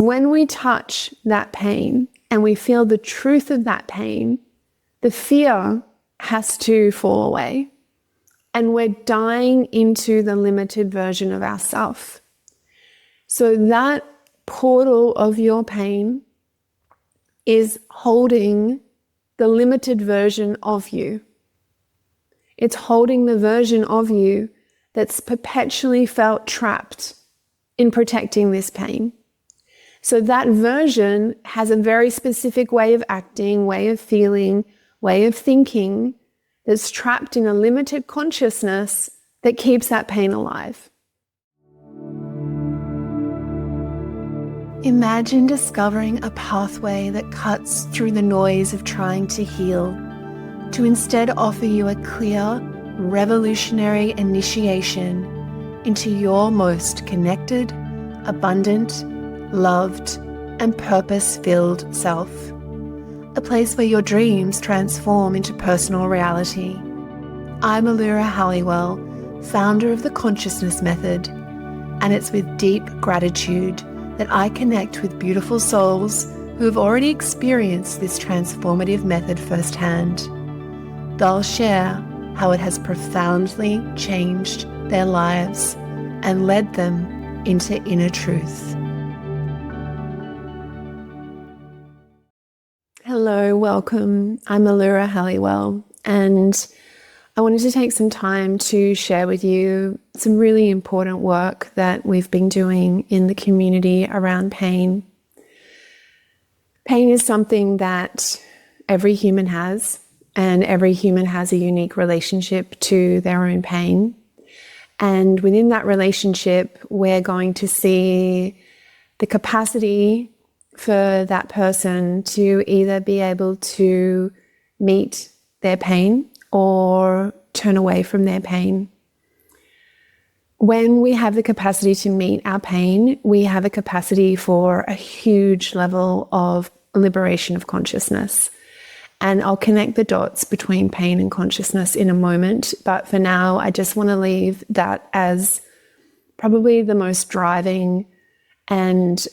When we touch that pain and we feel the truth of that pain, the fear has to fall away. And we're dying into the limited version of ourself. So that portal of your pain is holding the limited version of you. It's holding the version of you that's perpetually felt trapped in protecting this pain. So that version has a very specific way of acting, way of feeling, way of thinking that's trapped in a limited consciousness that keeps that pain alive. Imagine discovering a pathway that cuts through the noise of trying to heal, to instead offer you a clear, revolutionary initiation into your most connected, abundant, loved, and purpose-filled self. A place where your dreams transform into personal reality. I'm Allura Halliwell, founder of the Consciousness Method, and it's with deep gratitude that I connect with beautiful souls who have already experienced this transformative method firsthand. They'll share how it has profoundly changed their lives and led them into inner truth. Hello, welcome. I'm Allura Halliwell, and I wanted to take some time to share with you some really important work that we've been doing in the community around pain. Pain is something that every human has, and every human has a unique relationship to their own pain. And within that relationship, we're going to see the capacity for that person to either be able to meet their pain or turn away from their pain. When we have the capacity to meet our pain, we have a capacity for a huge level of liberation of consciousness. And I'll connect the dots between pain and consciousness in a moment. But for now, I just want to leave that as probably the most driving and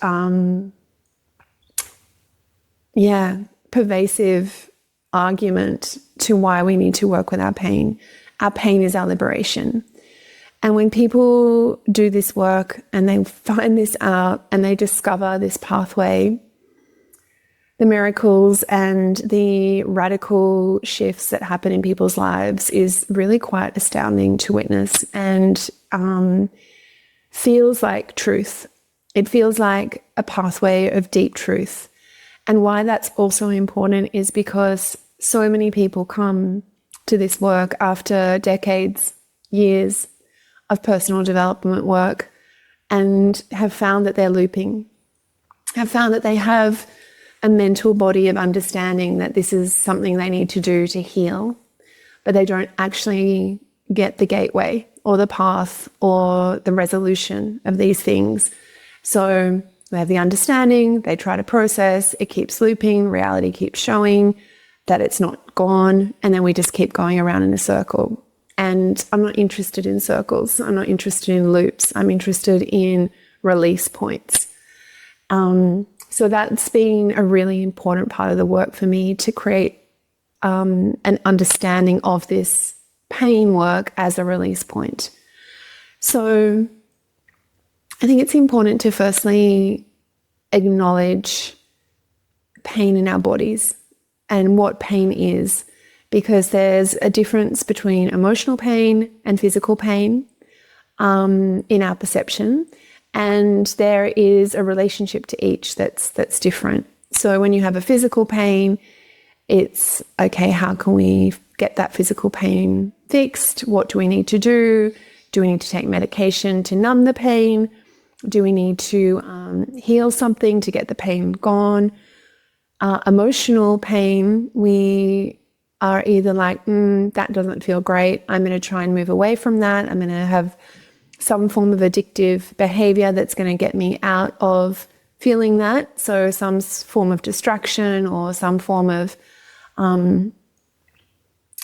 pervasive argument to why we need to work with our pain. Our pain is our liberation. And when people do this work and they find this out and they discover this pathway, the miracles and the radical shifts that happen in people's lives is really quite astounding to witness, and feels like truth. It feels like a pathway of deep truth. And why that's also important is because so many people come to this work after decades, years of personal development work, and have found that they're looping, have found that they have a mental body of understanding that this is something they need to do to heal, but they don't actually get the gateway or the path or the resolution of these things. So they have the understanding, they try to process, it keeps looping, reality keeps showing that it's not gone, and then we just keep going around in a circle. And I'm not interested in circles. I'm not interested in loops. I'm interested in release points. So that's been a really important part of the work for me, to create an understanding of this pain work as a release point. So I think it's important to firstly acknowledge pain in our bodies and what pain is, because there's a difference between emotional pain and physical pain in our perception, and there is a relationship to each that's different. So when you have a physical pain, it's okay, how can we get that physical pain fixed? What do we need to do? Do we need to take medication to numb the pain? Do we need to heal something to get the pain gone? Emotional pain, we are either like, that doesn't feel great, I'm going to try and move away from that. I'm going to have some form of addictive behavior that's going to get me out of feeling that. So some form of distraction or some form of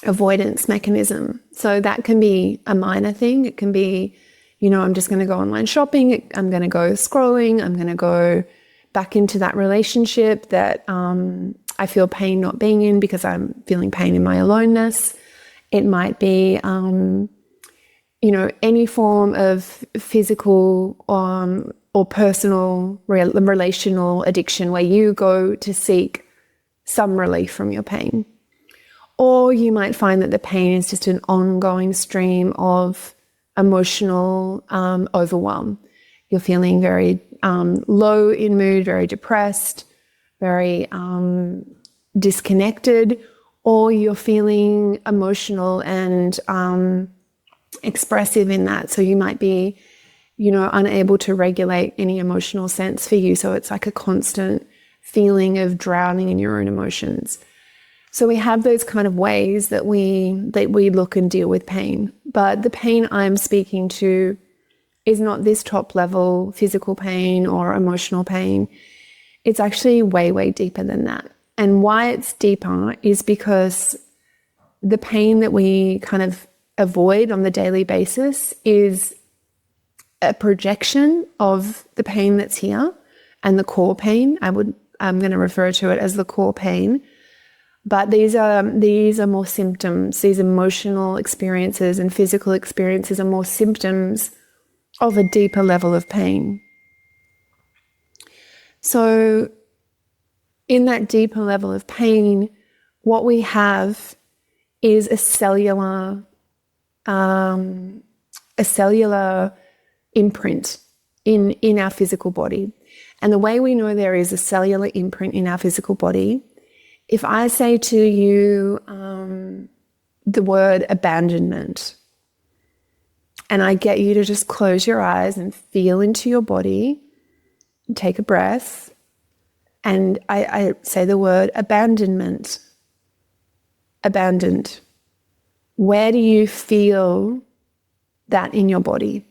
avoidance mechanism. So that can be a minor thing. It can be, I'm just going to go online shopping. I'm going to go scrolling. I'm going to go back into that relationship that I feel pain not being in because I'm feeling pain in my aloneness. It might be, any form of physical or personal relational addiction where you go to seek some relief from your pain. Or you might find that the pain is just an ongoing stream of emotional overwhelm. You're feeling very low in mood, very depressed, very disconnected, or you're feeling emotional and expressive in that. So you might be, unable to regulate any emotional sense for you. So it's like a constant feeling of drowning in your own emotions. So we have those kind of ways that we look and deal with pain. But the pain I'm speaking to is not this top level physical pain or emotional pain. It's actually way, way deeper than that. And why it's deeper is because the pain that we kind of avoid on the daily basis is a projection of the pain that's here and the core pain. I'm going to refer to it as the core pain. But these are more symptoms. These emotional experiences and physical experiences are more symptoms of a deeper level of pain. So in that deeper level of pain, what we have is a cellular imprint in our physical body. And the way we know there is a cellular imprint in our physical body, if I say to you the word abandonment, and I get you to just close your eyes and feel into your body, and take a breath, and I say the word abandonment, abandoned. Where do you feel that in your body?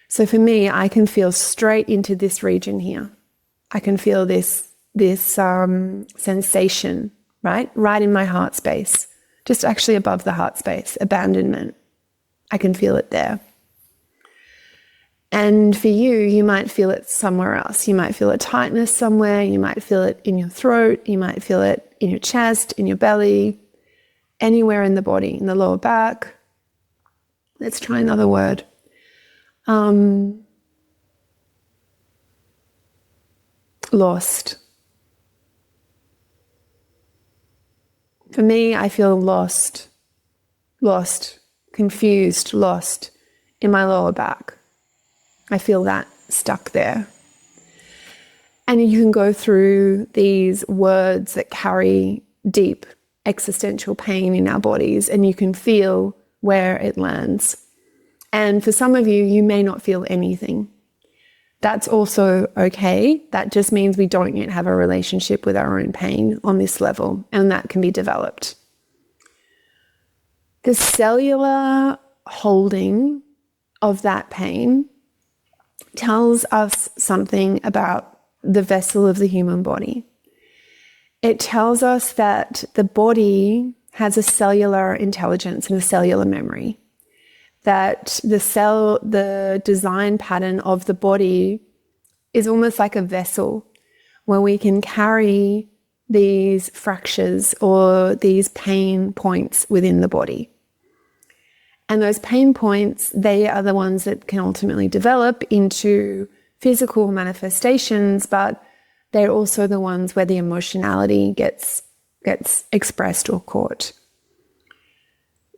So for me, I can feel straight into this region here. I can feel this sensation, right in my heart space, just actually above the heart space, abandonment. I can feel it there. And for you, you might feel it somewhere else. You might feel a tightness somewhere. You might feel it in your throat. You might feel it in your chest, in your belly, anywhere in the body, in the lower back. Let's try another word. Lost. For me, I feel lost, confused, lost in my lower back. I feel that stuck there. And you can go through these words that carry deep existential pain in our bodies, and you can feel where it lands. And for some of you, you may not feel anything. That's also okay. That just means we don't yet have a relationship with our own pain on this level, and that can be developed. The cellular holding of that pain tells us something about the vessel of the human body. It tells us that the body has a cellular intelligence and a cellular memory. That the design pattern of the body is almost like a vessel where we can carry these fractures or these pain points within the body. And those pain points, they are the ones that can ultimately develop into physical manifestations, but they're also the ones where the emotionality gets expressed or caught.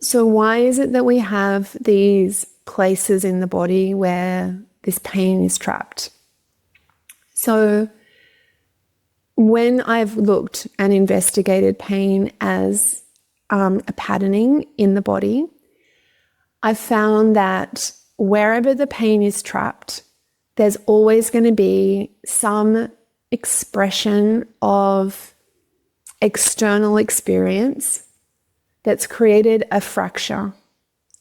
So why is it that we have these places in the body where this pain is trapped? So when I've looked and investigated pain as a patterning in the body, I've found that wherever the pain is trapped, there's always going to be some expression of external experience that's created a fracture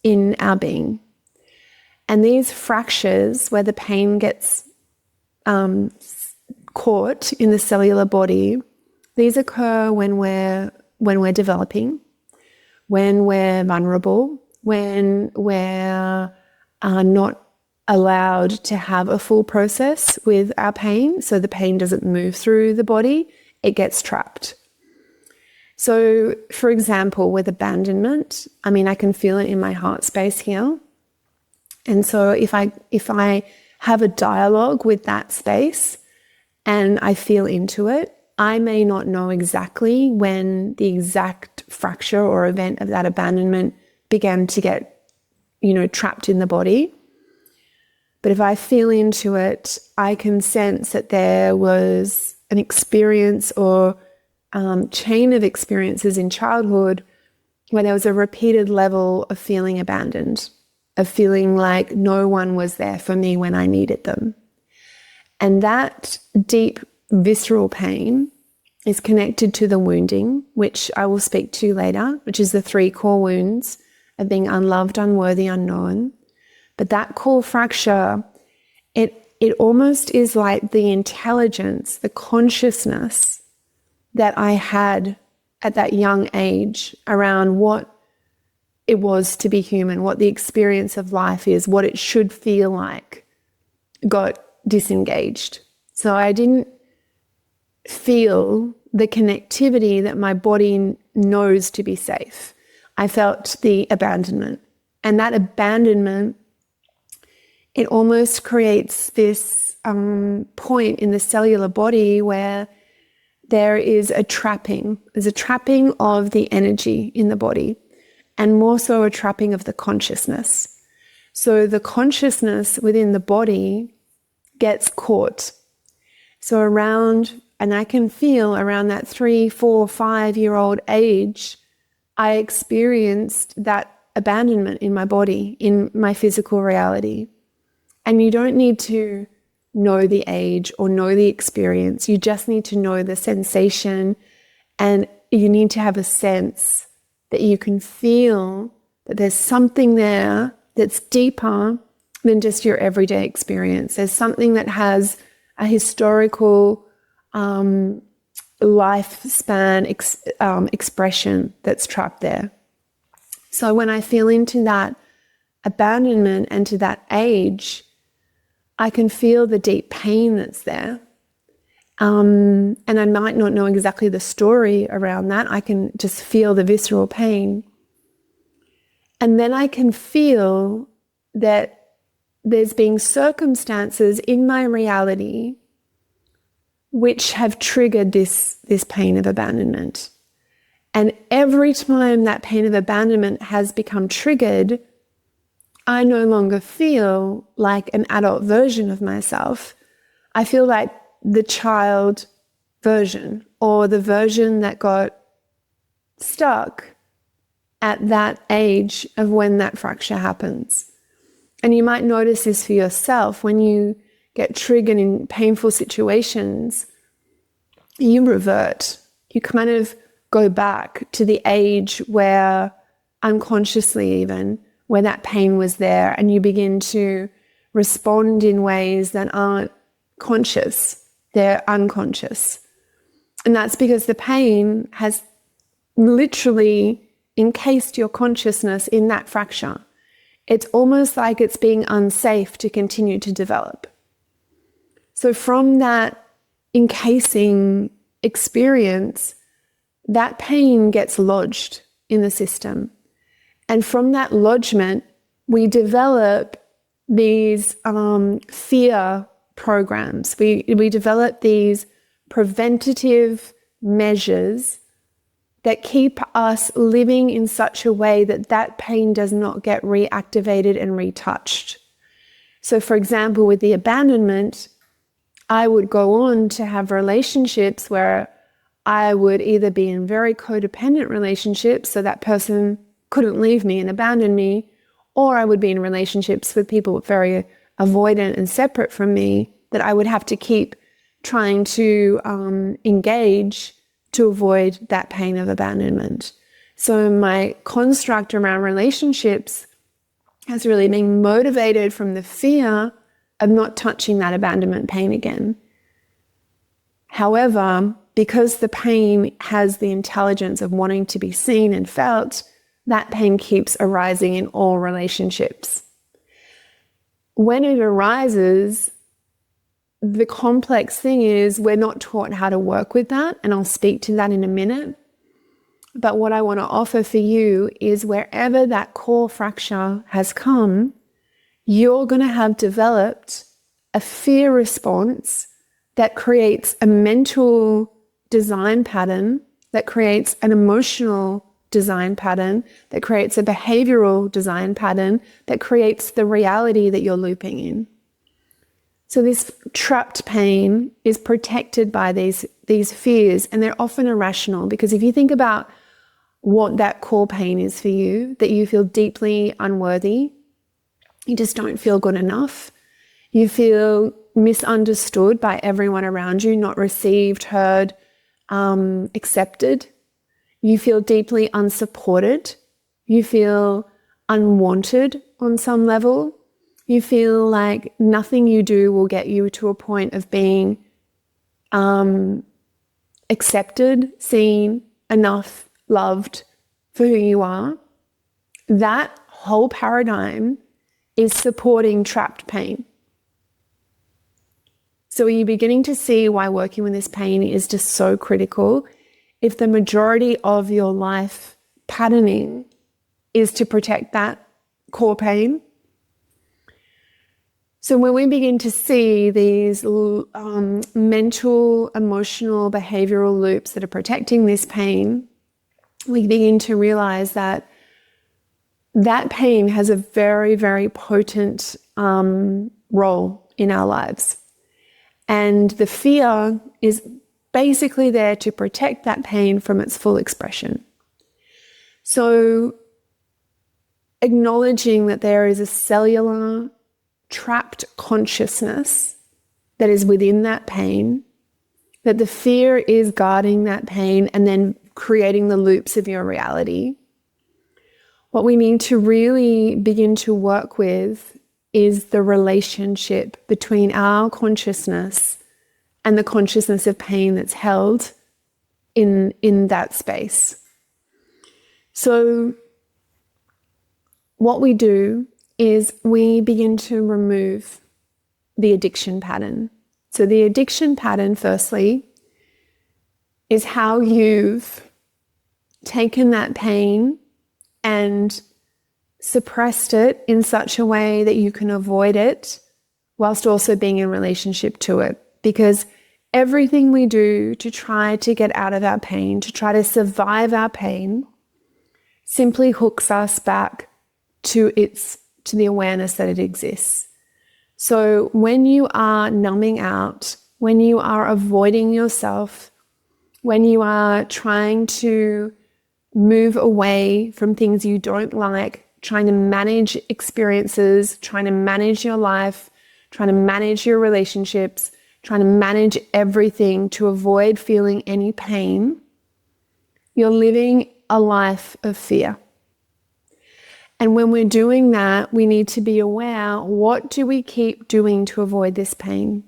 in our being. And these fractures, where the pain gets caught in the cellular body, these occur when we're developing, when we're vulnerable, when we're not allowed to have a full process with our pain, so the pain doesn't move through the body, it gets trapped. So, for example, with abandonment, I can feel it in my heart space here. And so if I have a dialogue with that space and I feel into it, I may not know exactly when the exact fracture or event of that abandonment began to get, trapped in the body. But if I feel into it, I can sense that there was an experience or chain of experiences in childhood where there was a repeated level of feeling abandoned, of feeling like no one was there for me when I needed them. And that deep visceral pain is connected to the wounding, which I will speak to later, which is the 3 core wounds of being unloved, unworthy, unknown. But that core fracture, it almost is like the intelligence, the consciousness that I had at that young age around what it was to be human, what the experience of life is, what it should feel like, got disengaged. So I didn't feel the connectivity that my body knows to be safe. I felt the abandonment. And that abandonment, it almost creates this point in the cellular body where there is a trapping. There's a trapping of the energy in the body, and more so a trapping of the consciousness. So the consciousness within the body gets caught. So and I can feel around that 3, 4, 5-year-old age, I experienced that abandonment in my body, in my physical reality. And you don't need to know the age or know the experience. You just need to know the sensation, and you need to have a sense that you can feel that there's something there that's deeper than just your everyday experience. There's something that has a historical lifespan expression that's trapped there. So when I feel into that abandonment and to that age, I can feel the deep pain that's there. And I might not know exactly the story around that. I can just feel the visceral pain. And then I can feel that there's been circumstances in my reality which have triggered this pain of abandonment. And every time that pain of abandonment has become triggered, I no longer feel like an adult version of myself. I feel like the child version, or the version that got stuck at that age of when that fracture happens. And you might notice this for yourself when you get triggered in painful situations. You revert. You kind of go back to the age where, unconsciously even, where that pain was there, and you begin to respond in ways that aren't conscious, they're unconscious. And that's because the pain has literally encased your consciousness in that fracture. It's almost like it's being unsafe to continue to develop. So from that encasing experience, that pain gets lodged in the system. And from that lodgement, we develop these fear programs. We develop these preventative measures that keep us living in such a way that that pain does not get reactivated and retouched. So for example, with the abandonment, I would go on to have relationships where I would either be in very codependent relationships, so that person couldn't leave me and abandon me, or I would be in relationships with people very avoidant and separate from me that I would have to keep trying to engage to avoid that pain of abandonment. So my construct around relationships has really been motivated from the fear of not touching that abandonment pain again. However, because the pain has the intelligence of wanting to be seen and felt, that pain keeps arising in all relationships. when it arises, the complex thing is we're not taught how to work with that, and I'll speak to that in a minute. But what I want to offer for you is wherever that core fracture has come, you're going to have developed a fear response that creates a mental design pattern, that creates an emotional design pattern, that creates a behavioral design pattern, that creates the reality that you're looping in. So this trapped pain is protected by these fears, and they're often irrational, because if you think about what that core pain is for you, that you feel deeply unworthy, you just don't feel good enough, you feel misunderstood by everyone around you, not received, heard, accepted, you feel deeply unsupported, you feel unwanted on some level, you feel like nothing you do will get you to a point of being accepted, seen, enough, loved for who you are. That whole paradigm is supporting trapped pain. So are you beginning to see why working with this pain is just so critical? If the majority of your life patterning is to protect that core pain. So when we begin to see these mental, emotional, behavioral loops that are protecting this pain, we begin to realize that that pain has a very, very potent role in our lives. And the fear is basically there to protect that pain from its full expression. So acknowledging that there is a cellular trapped consciousness that is within that pain, that the fear is guarding that pain and then creating the loops of your reality. What we need to really begin to work with is the relationship between our consciousness and the consciousness of pain that's held in that space. So what we do is we begin to remove the addiction pattern. So the addiction pattern, firstly, is how you've taken that pain and suppressed it in such a way that you can avoid it whilst also being in relationship to it. Because everything we do to try to get out of our pain, to try to survive our pain, simply hooks us back to the awareness that it exists. So when you are numbing out, when you are avoiding yourself, when you are trying to move away from things you don't like, trying to manage experiences, trying to manage your life, trying to manage your relationships, trying to manage everything to avoid feeling any pain, you're living a life of fear. And when we're doing that, we need to be aware, what do we keep doing to avoid this pain?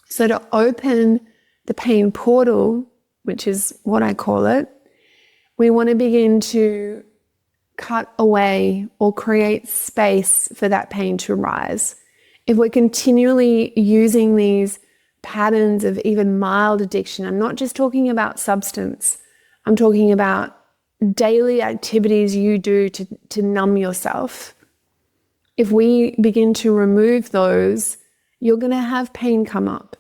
So to open the pain portal, which is what I call it, we want to begin to cut away or create space for that pain to rise. If we're continually using these patterns of even mild addiction, I'm not just talking about substance, I'm talking about daily activities you do to numb yourself. If we begin to remove those, you're going to have pain come up.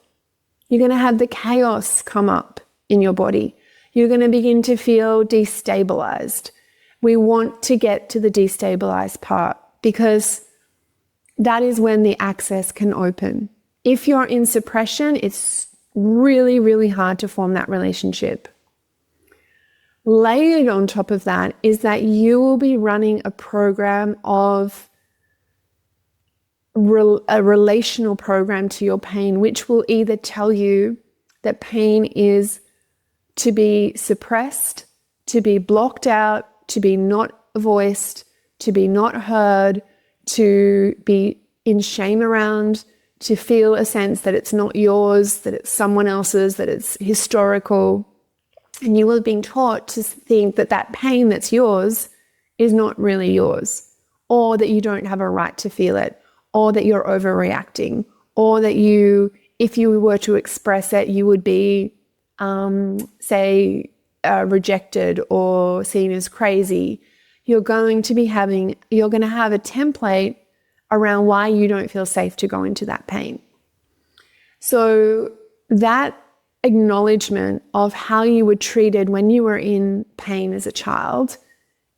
You're going to have the chaos come up in your body. You're going to begin to feel destabilized. We want to get to the destabilized part because that is when the access can open. If you're in suppression, it's really, really hard to form that relationship. Layered on top of that is that you will be running a program of a relational program to your pain, which will either tell you that pain is to be suppressed, to be blocked out, to be not voiced, to be not heard, to be in shame around, to feel a sense that it's not yours, that it's someone else's, that it's historical. And you will have been taught to think that that pain that's yours is not really yours, or that you don't have a right to feel it, or that you're overreacting, or that if you were to express it, you would be, rejected or seen as crazy. You're going to have a template around why you don't feel safe to go into that pain. So that acknowledgement of how you were treated when you were in pain as a child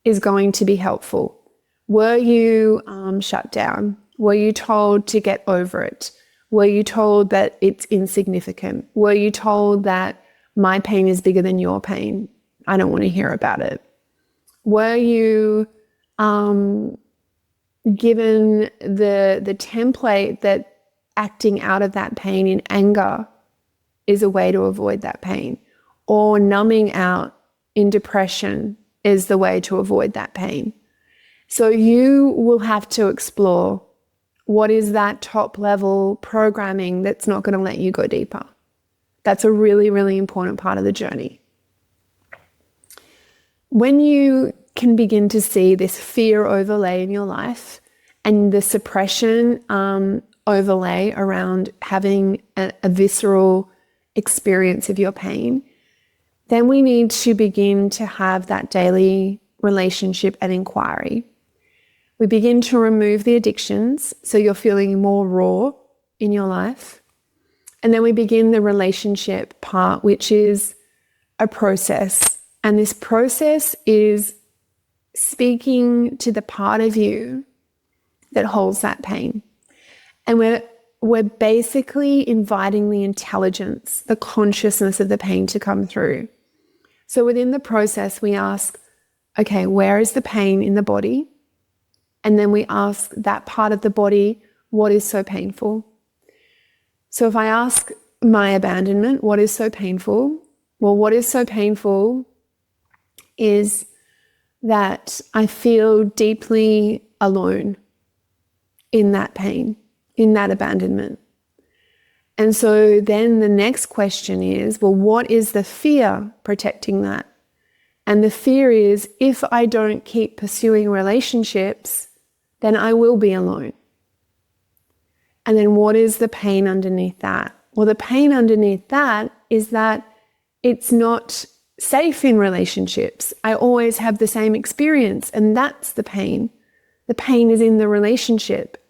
is going to be helpful. Were you shut down? Were you told to get over it? Were you told that it's insignificant? Were you told that my pain is bigger than your pain? I don't want to hear about it. Were you given the template that acting out of that pain in anger is a way to avoid that pain, or numbing out in depression is the way to avoid that pain? So you will have to explore what is that top level programming that's not going to let you go deeper. That's a really, really important part of the journey. When you can begin to see this fear overlay in your life and the suppression overlay around having a visceral experience of your pain, then we need to begin to have that daily relationship and inquiry. We begin to remove the addictions, so you're feeling more raw in your life. And then we begin the relationship part, which is a process. And this process is speaking to the part of you that holds that pain. And we're basically inviting the intelligence, the consciousness of the pain to come through. So within the process, we ask, okay, where is the pain in the body? And then we ask that part of the body, what is so painful? So if I ask my abandonment, what is so painful? Well, what is so painful is that I feel deeply alone in that pain, in that abandonment. And so then the next question is, well, what is the fear protecting that? And the fear is, if I don't keep pursuing relationships, then I will be alone. And then what is the pain underneath that? Well, the pain underneath that is that it's not safe in relationships. I always have the same experience, and that's the pain. The pain is in the relationship.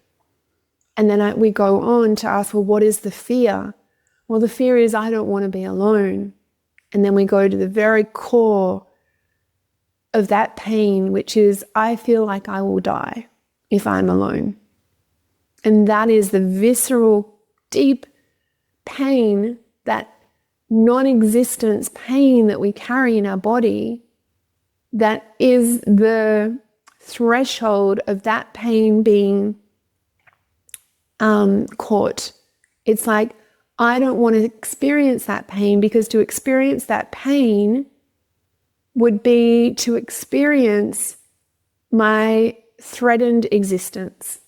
And then we go on to ask, well, what is the fear? Well, the fear is I don't want to be alone. And then we go to the very core of that pain, which is I feel like I will die if I'm alone. And that is the visceral, deep pain, that non-existence pain that we carry in our body, that is the threshold of that pain being caught. It's like, I don't want to experience that pain, because to experience that pain would be to experience my threatened existence,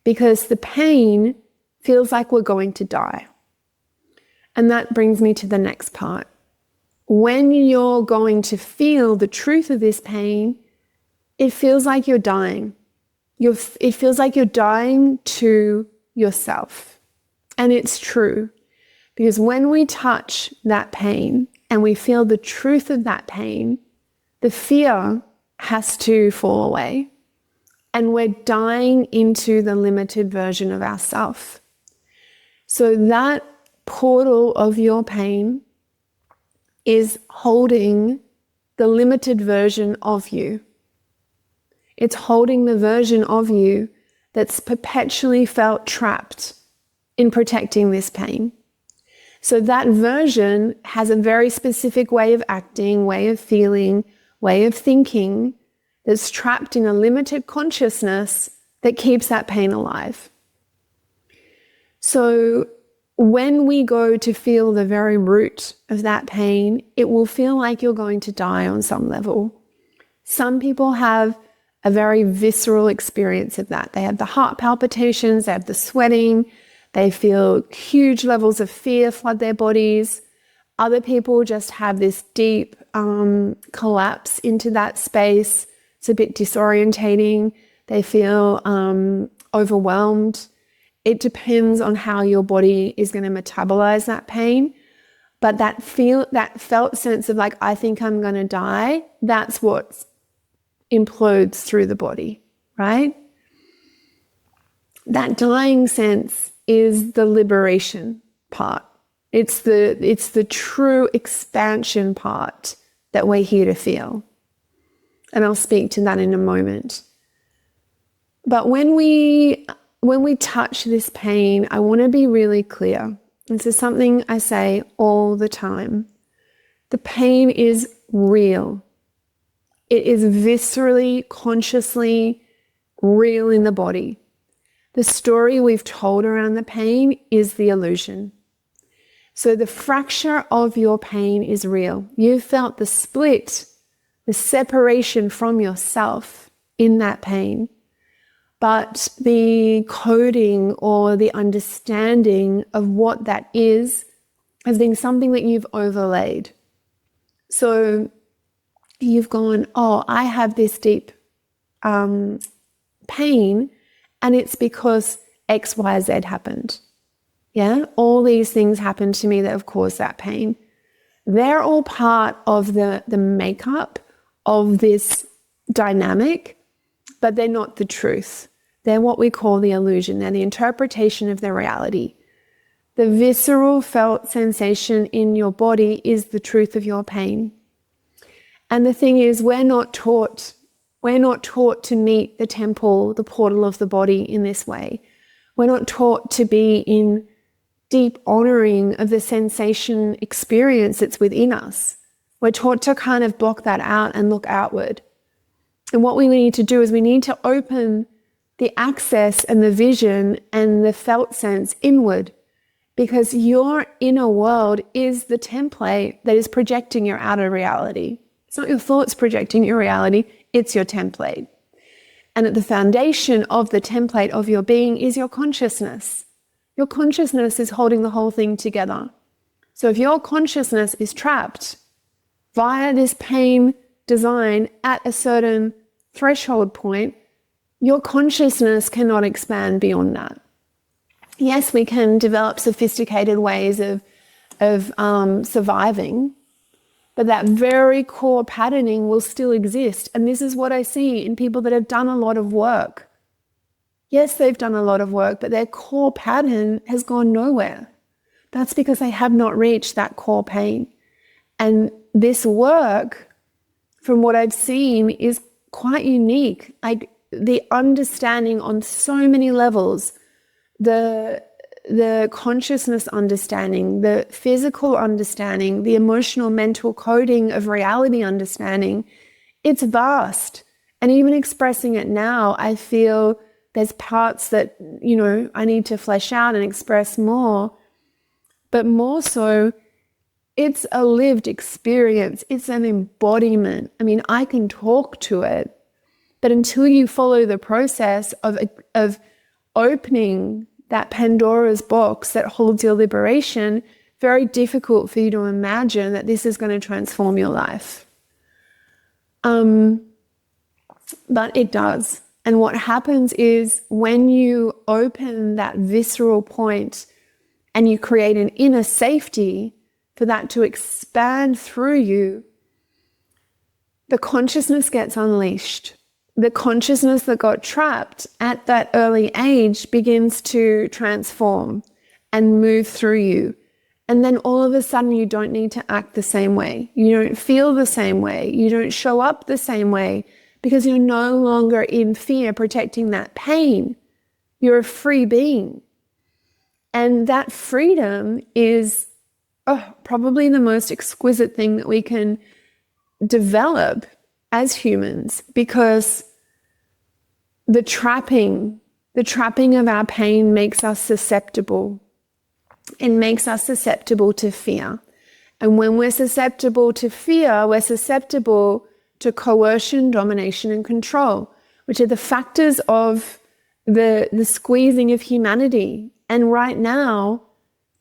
because the pain feels like we're going to die. And that brings me to the next part. When you're going to feel the truth of this pain, it feels like you're dying. It feels like you're dying to yourself. And it's true, because when we touch that pain and we feel the truth of that pain, the fear has to fall away. And we're dying into the limited version of ourself. So that portal of your pain is holding the limited version of you. It's holding the version of you that's perpetually felt trapped in protecting this pain. So that version has a very specific way of acting, way of feeling, way of thinking, that's trapped in a limited consciousness that keeps that pain alive. So when we go to feel the very root of that pain, it will feel like you're going to die on some level. Some people have a very visceral experience of that. They have the heart palpitations, they have the sweating, they feel huge levels of fear flood their bodies. Other people just have this deep collapse into that space. It's a bit disorientating. They feel overwhelmed. It depends on how your body is going to metabolize that pain. But that felt sense of like, I think I'm going to die, that's what implodes through the body, right? That dying sense is the liberation part. It's the true expansion part that we're here to feel. And I'll speak to that in a moment. But when we touch this pain, I want to be really clear. This is something I say all the time. The pain is real. It is viscerally, consciously real in the body. The story we've told around the pain is the illusion. So the fracture of your pain is real. You felt the split, the separation from yourself in that pain. But the coding or the understanding of what that is has been something that you've overlaid. So you've gone, oh, I have this deep pain, and it's because X, Y, Z happened. Yeah, all these things happened to me that have caused that pain. They're all part of the makeup of this dynamic, but they're not the truth. They're what we call the illusion. They're the interpretation of the reality. The visceral felt sensation in your body is the truth of your pain. And the thing is, we're not taught to meet the temple, the portal of the body in this way. We're not taught to be in deep honoring of the sensation experience that's within us. We're taught to kind of block that out and look outward. And what we need to do is we need to open the access and the vision and the felt sense inward, because your inner world is the template that is projecting your outer reality. It's not your thoughts projecting your reality, it's your template. And at the foundation of the template of your being is your consciousness. Your consciousness is holding the whole thing together. So if your consciousness is trapped via this pain design at a certain threshold point, your consciousness cannot expand beyond that. Yes, we can develop sophisticated ways of surviving, but that very core patterning will still exist. And this is what I see in people that have done a lot of work. Yes, they've done a lot of work, but their core pattern has gone nowhere. That's because they have not reached that core pain. And this work, from what I've seen, is quite unique. The understanding on so many levels, the consciousness understanding, the physical understanding, the emotional, mental coding of reality understanding, it's vast. And even expressing it now, I feel there's parts that, I need to flesh out and express more. But more so, it's a lived experience. It's an embodiment. I mean, I can talk to it, but until you follow the process of opening that Pandora's box that holds your liberation, very difficult for you to imagine that this is going to transform your life. But it does. And what happens is when you open that visceral point and you create an inner safety for that to expand through you, the consciousness gets unleashed. The consciousness that got trapped at that early age begins to transform and move through you. And then all of a sudden you don't need to act the same way. You don't feel the same way. You don't show up the same way because you're no longer in fear protecting that pain. You're a free being. And that freedom is probably the most exquisite thing that we can develop as humans, because the trapping of our pain makes us susceptible. It makes us susceptible to fear. And when we're susceptible to fear, we're susceptible to coercion, domination, and control, which are the factors of the squeezing of humanity. And right now,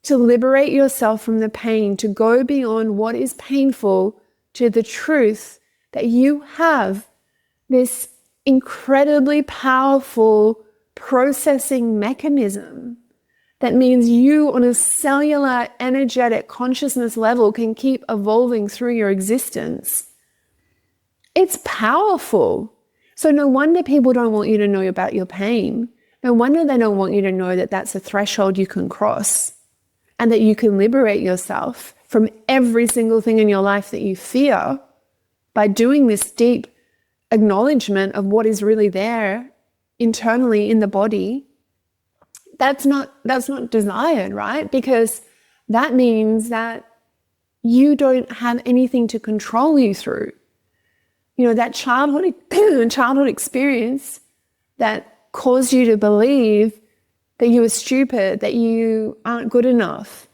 to liberate yourself from the pain, to go beyond what is painful to the truth that you have this incredibly powerful processing mechanism that means you on a cellular, energetic consciousness level can keep evolving through your existence. It's powerful. So no wonder people don't want you to know about your pain. No wonder they don't want you to know that that's a threshold you can cross and that you can liberate yourself from every single thing in your life that you fear by doing this deep acknowledgement of what is really there internally in the body. That's not desired, right? Because that means that you don't have anything to control you through. You know, that childhood experience that caused you to believe that you were stupid, that you aren't good enough.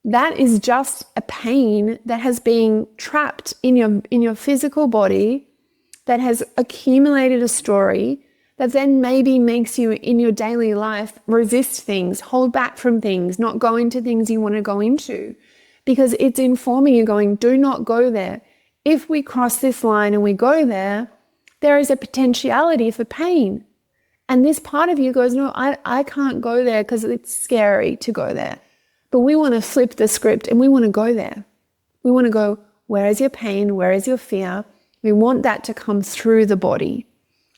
That is just a pain that has been trapped in your physical body, that has accumulated a story that then maybe makes you in your daily life resist things, hold back from things, not go into things you want to go into, because it's informing you going, do not go there. If we cross this line and we go there, there is a potentiality for pain. And this part of you goes, no, I can't go there because it's scary to go there. But we want to flip the script and we want to go there. We want to go, where is your pain? Where is your fear? We want that to come through the body.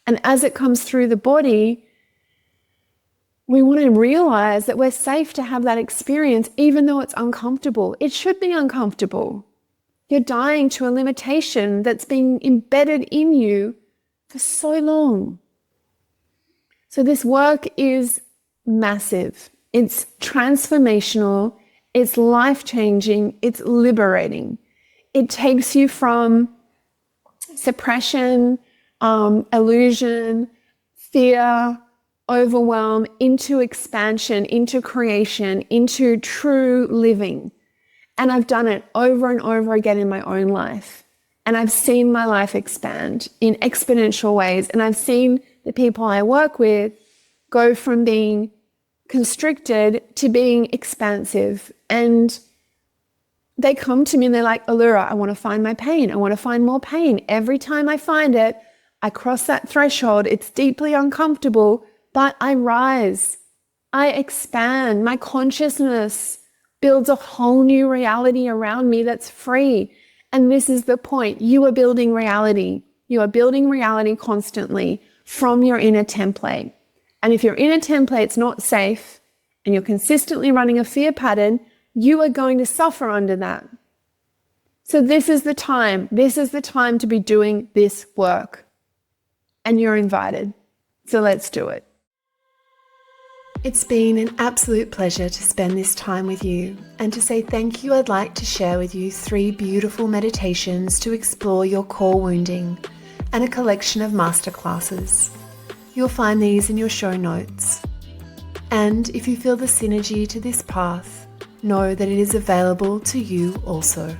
And as it comes through the body, we want to realize that we're safe to have that experience, even though it's uncomfortable. It should be uncomfortable. You're dying to a limitation that's been embedded in you for so long. So this work is massive. It's transformational. It's life-changing. It's liberating. It takes you from suppression, illusion, fear, overwhelm, into expansion, into creation, into true living. And I've done it over and over again in my own life. And I've seen my life expand in exponential ways. And I've seen the people I work with go from being constricted to being expansive. And they come to me and they're like, Allura, I want to find my pain. I want to find more pain. Every time I find it, I cross that threshold. It's deeply uncomfortable, but I rise. I expand. My consciousness builds a whole new reality around me that's free. And this is the point. You are building reality. You are building reality constantly from your inner template. And if your inner template's not safe and you're consistently running a fear pattern, you are going to suffer under that. So this is the time. This is the time to be doing this work. And you're invited. So let's do it. It's been an absolute pleasure to spend this time with you. And to say thank you, I'd like to share with you 3 beautiful meditations to explore your core wounding and a collection of masterclasses. You'll find these in your show notes. And if you feel the synergy to this path, know that it is available to you also.